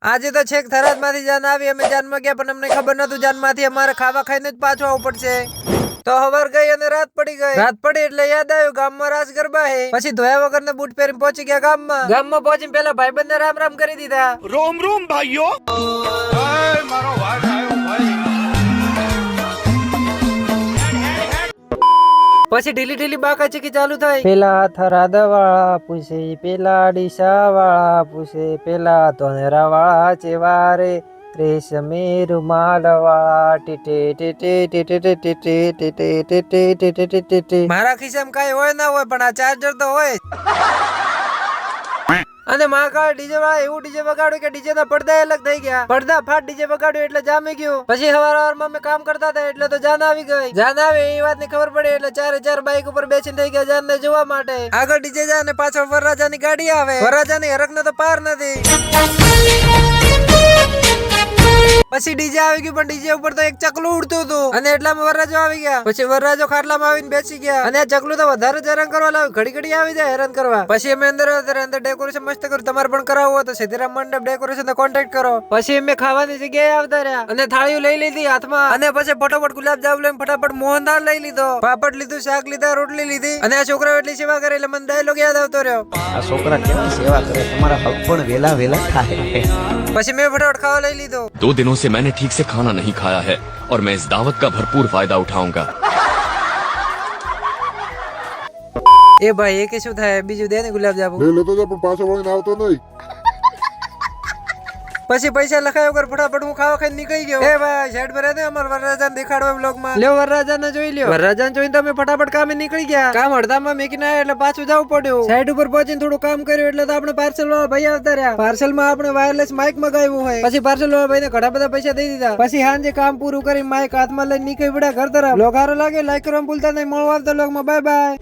આજે તો છેક થરાદ માંથી જાન આવી, અમે જાન માં ગયા પણ અમને ખબર નતું જાન માંથી અમારે ખાવા ખાઈને જ પાછું આવવું પડશે. તો હવાર ગઈ અને રાત પડી ગઈ. રાત પડી એટલે યાદ આવ્યું ગામમાં રાસ ગરબા હે. પછી ધોયા વગર ને બૂટ પહેરીને પહોંચી ગયા ગામમાં. ગામમાં પહોંચીને પેલા ભાઈબંધ ને રામ રામ કરી દીધા. રોમ રોમ ભાઈઓ. મારો વાટ આવ્યો ભાઈ. પછી ઢીલી બાકા ચીકી ચાલુ થઈ. પેલા થરાદ વાળા પૂછે, પેલા ડીસા વાળા પૂછે, પેલા ધોનેરા વાળા ચેવારે રેશમી રૂમાલ વાળા ટીટે ટીટે ટીટે ટીટે ટીટે ટીટે ટીટે ટીટે. મારા ખિસ્સામાં કઈ હોય ના હોય પણ આ ચાર્જર તો હોય. અને મહાકાળ ડીજે વાળા એવું ડીજે વગાડ્યું કે ડીજે ના પડદા અલગ થઈ ગયા. પડદા ફાટ ડીજે વગાડ્યું એટલે જામી ગયું. પછી હવારમાં અમે કામ કરતા હતા એટલે તો જાન આવી ગઈ. જાન આવે એ વાત ની ખબર પડી એટલે ચારે બાઈક ઉપર બેસીને થઈ ગયા જાન ને જોવા માટે. આગળ ડીજે જાય ને પાછળ વરરાજાની ગાડી આવે. વરરાજાની હરખ નો તો પાર નથી. પછી ડીજે આવી ગયું પણ ડીજે ઉપર તો એક ચકલું ઉડતું હતું અને એટલામાં વરરાજો આવી ગયા. પછી વરરાજો ખાટલામાં આવીને બેસી ગયા અને આ ચકલું તો વધારે જ હેરાન કરવા લાવ્યું. ઘડી આવી જાય હેરાન કરવા. પછી અમે અંદર ડેકોરેશન મસ્ત કર્યું. તમારે પણ કરાવવું હોય તો સિદ્ધિરામ મંડપ ડેકોરેશન કોન્ટેક્ટ કરો. પછી અમે ખાવાની જગ્યાએ આવતા રહ્યા અને થાળીઓ લઈ લીધી હાથમાં અને પછી ફટાફટ ગુલાબ જામુ લઈને ફટાફટ મોહનથાળ લઈ લીધો. પાપડ લીધું, શાક લીધા, રોટલી લીધી અને આ છોકરાઓ એટલી સેવા કરે એટલે મને ડાયલોગ યાદ આવતો રહ્યો. આ છોકરા કેવા સેવા કરે, તમારા હક પણ વેલા થાય. પછી મેં ફટાફટ ખાવા લઈ લીધો. 2 दिनों से मैंने ठीक से खाना नहीं खाया है और मैं इस दावत का भरपूर फायदा उठाऊंगा. એ ભાઈ એ કે શું થાય બીજું દે ને ગુલાબ જાંબુ. લેતો જા પણ પાછો વળીને આવતો નહીં. પછી પૈસા લખાયો વગર ફટાફટ હું ખાવા ખાઈને નીકળી ગયો. એ ભાઈ સાઈડ પર રહેતે અમાર વરરાજાને દેખાડવા વ્લોગમાં. લ્યો વરરાજાને જોઈ લ્યો. વરરાજાને જોઈને તમે ફટાફટ કામે નીકળી ગયા. કામ અડધામાં મેકીને આયા એટલે પાછું જવું પડ્યું. સાઈડ ઉપર પહોંચીને થોડું કામ કર્યું એટલે તો આપણે પાર્સલ વાળા ભાઈ આવતા રહ્યા. પાર્સલ માં આપણે વાયરલેસ માઇક મગાવ્યું હોય. પછી પાર્સલ વાળા ભાઈને ઘણા બધા પૈસા દઈ દીધા. પછી હાંજે કામ પૂરું કરી માઇક હાથમાં લઈને નીકળી પડ્યા ઘર તરફ. લોગ સારો લાગે લાઈક કરવાનું ભૂલતા નહીં. મળવા આવતા લોગમાં બાય બાય.